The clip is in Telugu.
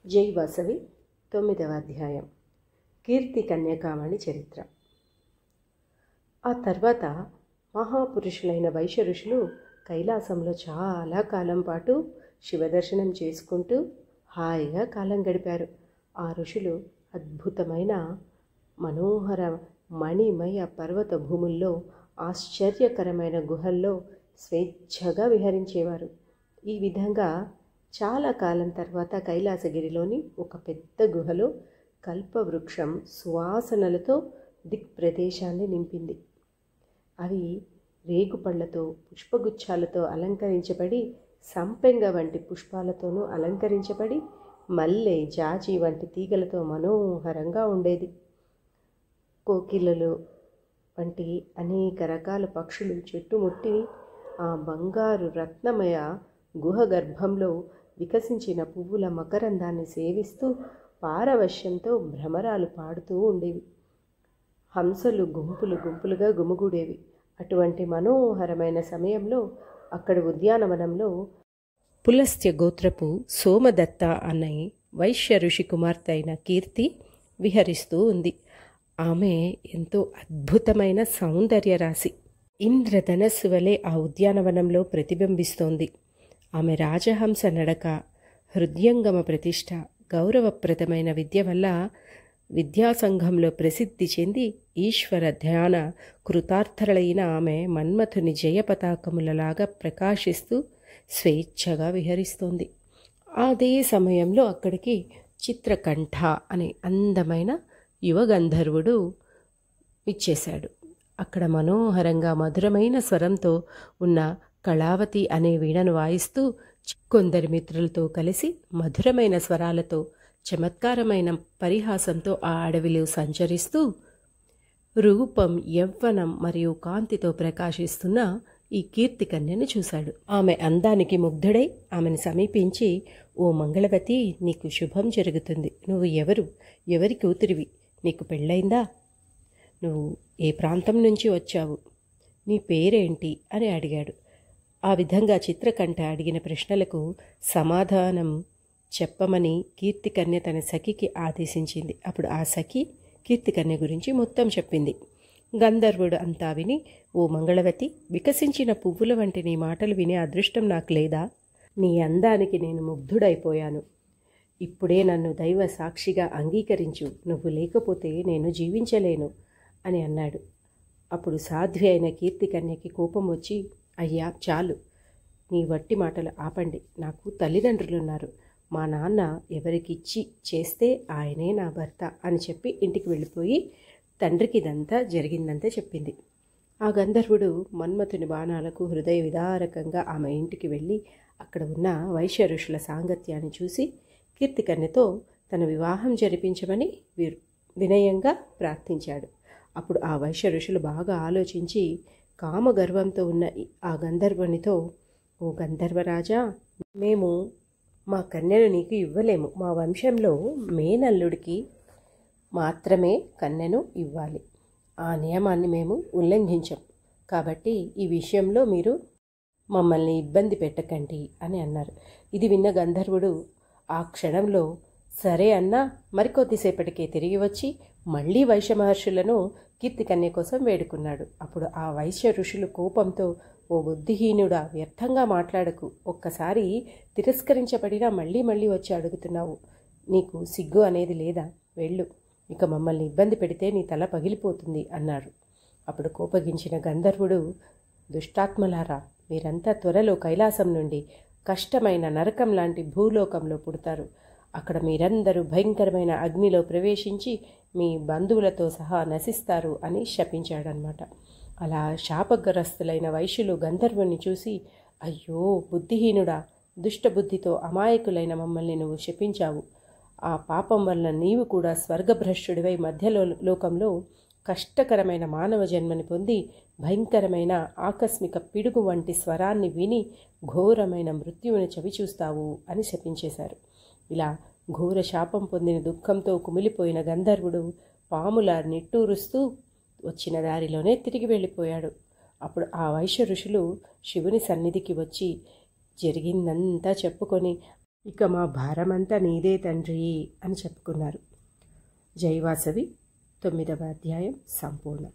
జై వాసవి 9వ అధ్యాయం కీర్తి కన్యకామణి చరిత్ర. ఆ తర్వాత మహాపురుషులైన వైశ్య ఋషులు కైలాసంలో చాలా కాలం పాటు శివదర్శనం చేసుకుంటూ హాయిగా కాలం గడిపారు. ఆ ఋషులు అద్భుతమైన మనోహర మణిమయ పర్వత భూముల్లో ఆశ్చర్యకరమైన గుహల్లో స్వేచ్ఛగా విహరించేవారు. ఈ విధంగా చాలా కాలం తర్వాత కైలాసగిరిలోని ఒక పెద్ద గుహలో కల్పవృక్షం సువాసనలతో దిక్ప్రదేశాన్ని నింపింది. అవి రేగుపళ్లతో పుష్పగుచ్చాలతో అలంకరించబడి, సంపెంగ వంటి పుష్పాలతోనూ అలంకరించబడి, మల్లె జాజి వంటి తీగలతో మనోహరంగా ఉండేది. కోకిలలు వంటి అనేక రకాల పక్షులు చుట్టుముట్టి ఆ బంగారు రత్నమయ గుహ గర్భంలో వికసించిన పువ్వుల మకరందాన్ని సేవిస్తూ పారవశ్యంతో భ్రమరాలు పాడుతూ ఉండేవి. హంసలు గుంపులు గుంపులుగా గుమిగూడేవి. అటువంటి మనోహరమైన సమయంలో అక్కడి ఉద్యానవనంలో పులస్త్య గోత్రపు సోమదత్త అనే వైశ్య ఋషి కుమార్తె అయిన కీర్తి విహరిస్తూ ఉంది. ఆమె ఎంతో అద్భుతమైన సౌందర్య రాశి. ఇంద్రధనస్సు వలె ఆ ఉద్యానవనంలో ప్రతిబింబిస్తోంది. ఆమె రాజహంస నడక, హృదయంగమ ప్రతిష్ట, గౌరవప్రదమైన విద్య వల్ల విద్యాసంఘంలో ప్రసిద్ధి చెంది ఈశ్వర ధ్యాన కృతార్థులైన ఆమె మన్మథుని జయపతాకములలాగా ప్రకాశిస్తూ స్వేచ్ఛగా విహరిస్తోంది. అదే సమయంలో అక్కడికి చిత్రకంఠ అనే అందమైన యువగంధర్వుడు ఇచ్చేశాడు. అక్కడ మనోహరంగా మధురమైన స్వరంతో ఉన్న కళావతి అనే వీణను వాయిస్తూ కొందరి మిత్రులతో కలిసి మధురమైన స్వరాలతో చమత్కారమైన పరిహాసంతో ఆ అడవిలో సంచరిస్తూ రూపం, యవ్వనం మరియు కాంతితో ప్రకాశిస్తున్న ఈ కీర్తి కన్యను చూశాడు. ఆమె అందానికి ముగ్ధుడై ఆమెను సమీపించి, ఓ మంగళవతి, నీకు శుభం జరుగుతుంది. నువ్వు ఎవరు? ఎవరి కూతురివి? నీకు పెళ్ళైందా? నువ్వు ఏ ప్రాంతం నుంచి వచ్చావు? నీ పేరేంటి అని అడిగాడు. ఆ విధంగా చిత్రకంఠ అడిగిన ప్రశ్నలకు సమాధానం చెప్పమని కీర్తికన్య తన సఖికి ఆదేశించింది. అప్పుడు ఆ సఖి కీర్తికన్య గురించి మొత్తం చెప్పింది. గంధర్వుడు అంతా విని, ఓ మంగళవతి, వికసించిన పువ్వుల వంటి నీ మాటలు వినే అదృష్టం నాకు లేదా? నీ అందానికి నేను ముగ్ధుడైపోయాను. ఇప్పుడే నన్ను దైవ సాక్షిగా అంగీకరించు. నువ్వు లేకపోతే నేను జీవించలేను అని అన్నాడు. అప్పుడు సాధ్వి అయిన కీర్తికన్యకి కోపం వచ్చి, అయ్యా చాలు, నీ వట్టి మాటలు ఆపండి. నాకు తల్లిదండ్రులున్నారు. మా నాన్న ఎవరికిచ్చి చేస్తే ఆయనే నా భర్త అని చెప్పి ఇంటికి వెళ్ళిపోయి తండ్రికి ఇదంతా జరిగిందంతా చెప్పింది. ఆ గంధర్వుడు మన్మథుని బాణాలకు హృదయ విదారకంగా ఆమె ఇంటికి వెళ్ళి అక్కడ ఉన్న వైశ్య ఋషుల సాంగత్యాన్ని చూసి కీర్తికన్యతో తన వివాహం జరిపించమని వినయంగా ప్రార్థించాడు. అప్పుడు ఆ వైశ్య ఋషులు బాగా ఆలోచించి కామగర్వంతో ఉన్న ఆ గంధర్వునితో, ఓ గంధర్వరాజా, మేము మా కన్యను నీకు ఇవ్వలేము. మా వంశంలో మేనల్లుడికి మాత్రమే కన్యను ఇవ్వాలి. ఆ నియమాన్ని మేము ఉల్లంఘించం. కాబట్టి ఈ విషయంలో మీరు మమ్మల్ని ఇబ్బంది పెట్టకండి అని అన్నారు. ఇది విన్న గంధర్వుడు ఆ క్షణంలో సరే అన్నా మరికొద్దిసేపటికే తిరిగి వచ్చి మళ్లీ వైశ్య మహర్షులను కీర్తికన్య కోసం వేడుకున్నాడు. అప్పుడు ఆ వైశ్య ఋషులు కోపంతో, ఓ బుద్ధిహీనుడా, వ్యర్థంగా మాట్లాడకు. ఒక్కసారి తిరస్కరించబడినా మళ్ళీ మళ్ళీ వచ్చి అడుగుతున్నావు. నీకు సిగ్గు అనేది లేదా? వెళ్ళు, ఇక మమ్మల్ని ఇబ్బంది పెడితే నీ తల పగిలిపోతుంది అన్నాడు. అప్పుడు కోపగించిన గంధర్వుడు, దుష్టాత్మలారా, మీరంతా త్వరలో కైలాసం నుండి కష్టమైన నరకం లాంటి భూలోకంలో పుడతారు. అక్కడ మీరందరూ భయంకరమైన అగ్నిలో ప్రవేశించి మీ బంధువులతో సహా నశిస్తారు అని శపించాడనమాట. అలా శాపగ్రస్తులైన వైశ్యులు గంధర్వుని చూసి, అయ్యో బుద్ధిహీనుడా, దుష్టబుద్ధితో అమాయకులైన మమ్మల్ని నువ్వు శపించావు. ఆ పాపం వల్ల నీవు కూడా స్వర్గభ్రష్టుడివై మధ్యలో లోకంలో కష్టకరమైన మానవ జన్మని పొంది భయంకరమైన ఆకస్మిక పిడుగు వంటి స్వరాన్ని విని ఘోరమైన మృత్యువుని చవిచూస్తావు అని శపించేశారు. ఇలా ఘోర శాపం పొందిన దుఃఖంతో కుమిలిపోయిన గంధర్వుడు పాములా నిట్టూరుస్తూ వచ్చిన దారిలోనే తిరిగి వెళ్ళిపోయాడు. అప్పుడు ఆ వైశ్య ఋషులు శివుని సన్నిధికి వచ్చి జరిగిందంతా చెప్పుకొని ఇక మా భారమంతా నీదే తండ్రి అని చెప్పుకున్నారు. జై వాసవి 9వ అధ్యాయం సంపూర్ణం.